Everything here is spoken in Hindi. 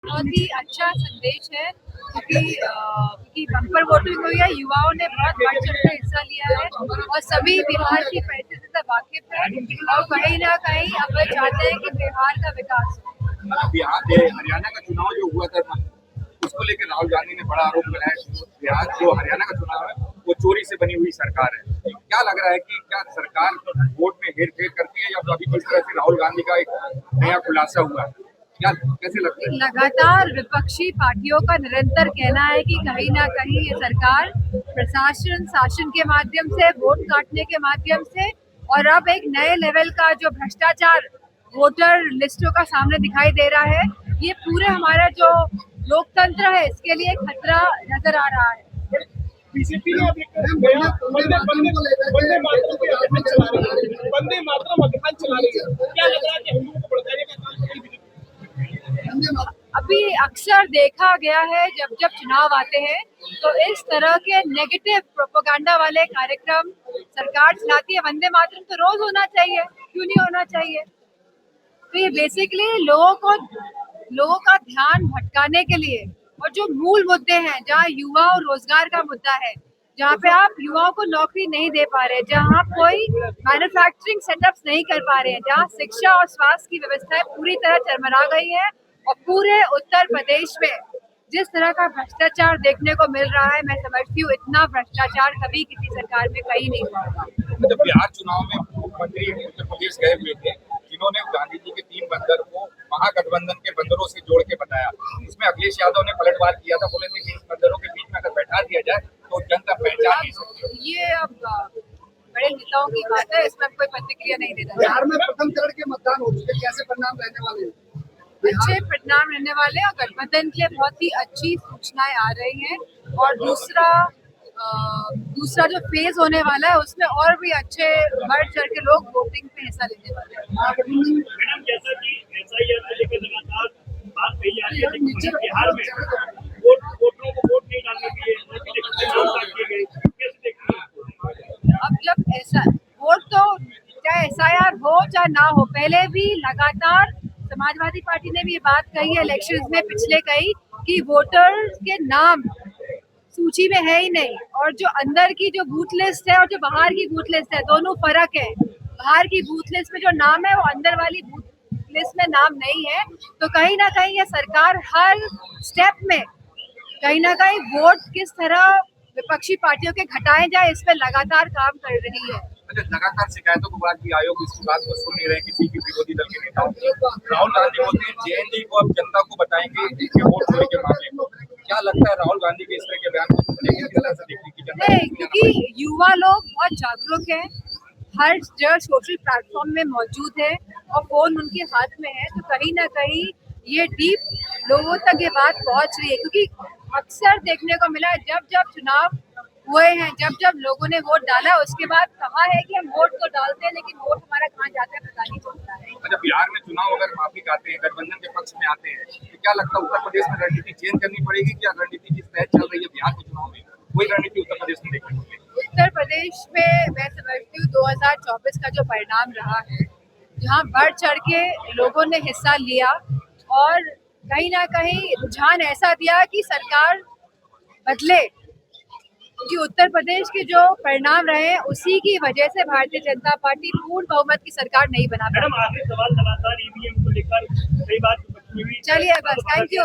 बहुत ही अच्छा संदेश है क्योंकि बम्पर वोटिंग हुई है, युवाओं ने बहुत बढ़ चढ़ कर हिस्सा लिया है और सभी बिहार की परिस्थिति से वाकिफ है और कहीं ना कहीं अब वे चाहते हैं कि बिहार का विकास हो। बिहार हरियाणा का चुनाव जो हुआ था उसको लेकर राहुल गांधी ने बड़ा आरोप लगाया। बिहार जो हरियाणा का चुनाव है वो चोरी से बनी हुई सरकार है। क्या लग रहा है कि क्या सरकार वोट में हेर फेर करती है या तो अभी किस तरह से राहुल गांधी का एक नया खुलासा हुआ है, क्या कैसे लगता है? लगातार विपक्षी पार्टियों का निरंतर कहना है कि कहीं ना कहीं ये सरकार प्रशासन शासन के माध्यम से, वोट काटने के माध्यम से और अब एक नए लेवल का जो भ्रष्टाचार वोटर लिस्टों का सामने दिखाई दे रहा है, ये पूरे हमारा जो लोकतंत्र है इसके लिए खतरा नजर आ रहा है। बीजेपी ने अब वंदे मातरम अभियान चला रही है, क्या लग रहा है कि हिंदुओं को भड़काने का काम कर रही है? अभी अक्सर देखा गया है जब जब चुनाव आते हैं तो इस तरह के नेगेटिव प्रोपेगेंडा वाले कार्यक्रम सरकार चलाती है। वंदे मातरम तो रोज होना चाहिए, क्यों नहीं होना चाहिए? तो ये बेसिकली लोगों का ध्यान भटकाने के लिए और जो मूल मुद्दे हैं, जहाँ युवा और रोजगार का मुद्दा है, जहाँ पे आप युवाओं को नौकरी नहीं दे पा रहे, जहाँ कोई मैन्युफैक्चरिंग सेटअप्स नहीं कर पा रहे हैं, जहाँ शिक्षा और स्वास्थ्य की व्यवस्थाएं पूरी तरह चरमरा गई है और पूरे उत्तर प्रदेश में जिस तरह का भ्रष्टाचार देखने को मिल रहा है, मैं समझती हूँ इतना भ्रष्टाचार कभी किसी सरकार में कहीं नहीं हुआ था। जब बिहार चुनाव में मुख्यमंत्री उत्तर प्रदेश गए हुए थे, जिन्होंने गांधी जी के 3 बंदर को महागठबंधन के बंदरों से जोड़ के बताया, उसमें अखिलेश यादव ने पलटवार किया था। बोले थे कि इन बंदरों के बीच में अगर बैठा दिया जाए तो जनता पहचान नहीं सकती। ये अब बड़े नेताओं की बात है, इसमें कोई प्रतिक्रिया नहीं देना। बिहार में प्रथम चरण के मतदान हो चुके, कैसे परिणाम रहने वाले हैं? अच्छे परिणाम रहने वाले और गठबंधन के लिए बहुत ही अच्छी सूचनाएं आ रही हैं और दूसरा जो फेज होने वाला है उसमें और भी अच्छे बढ़ चढ़ के लोग वोटिंग में हिस्सा लेने वाले हैं। मैडम, जैसा कि एसआईआर को लेकर लगातार बात कही जा रही है, लेकिन बिहार में वोटरों को वोट नहीं डालने के लिए कैसे देखते हैं? अब जब ऐसा वोट तो चाहे एसआईआर हो चाहे ना हो, पहले भी लगातार समाजवादी पार्टी ने भी ये बात कही है इलेक्शंस में पिछले कई कि वोटर्स के नाम सूची में है ही नहीं और जो अंदर की जो बूथ लिस्ट है और जो बाहर की बूथ लिस्ट है दोनों फर्क है। बाहर की बूथ लिस्ट में जो नाम है वो अंदर वाली बूथ लिस्ट में नाम नहीं है। तो कहीं ना कहीं ये सरकार हर स्टेप में कहीं ना कहीं वोट किस तरह विपक्षी पार्टियों के घटाए जाए इस पर लगातार काम कर रही है। लगातार शिकायतों के बाद भी आयोग इस बात को सुन नहीं रहे किसी भी विरोधी दल के नेताओं। राहुल गांधी बोलते हैं जेएनयू को अब जनता को बताएंगे इनके वोट चोरी के मामले में। क्या लगता है राहुल गांधी के इस तरह के बयान को किस तरह से देखने की जनता? नहीं, क्योंकि युवा लोग बहुत जागरूक हैं, हर जगह सोशल प्लेटफॉर्म में मौजूद है और फोन उनके हाथ में है, तो कहीं ना कहीं ये डीप लोगों तक ये बात पहुंच रही है। क्योंकि अक्सर देखने को मिला है जब जब चुनाव हुए हैं, जब जब लोगों ने वोट डाला उसके बाद कहा है कि हम वोट तो डालते हैं लेकिन वोट हमारा कहाँ जाता है पता नहीं चलता है। अच्छा, बिहार में चुनाव अगर माफिक आते हैं, गठबंधन के पक्ष में आते हैं, तो क्या लगता है उत्तर प्रदेश में रणनीति चेंज करनी पड़ेगी? क्या रणनीति जिस तरह चल रही है बिहार के चुनाव में वही रणनीति उत्तर प्रदेश में देखने को मिलेगी? उत्तर प्रदेश में मैं समझती हूँ 2024 का जो परिणाम रहा है, जहाँ बढ़ चढ़ के लोगों ने हिस्सा लिया और कहीं ना कहीं रुझान ऐसा दिया कि सरकार बदले, कि उत्तर प्रदेश के जो परिणाम रहे उसी की वजह से भारतीय जनता पार्टी पूर्ण बहुमत की सरकार नहीं बना पाई। मैडम, आखिरी सवाल लगातार ईवीएम को लेकर कई बार चलिए बस, थैंक यू।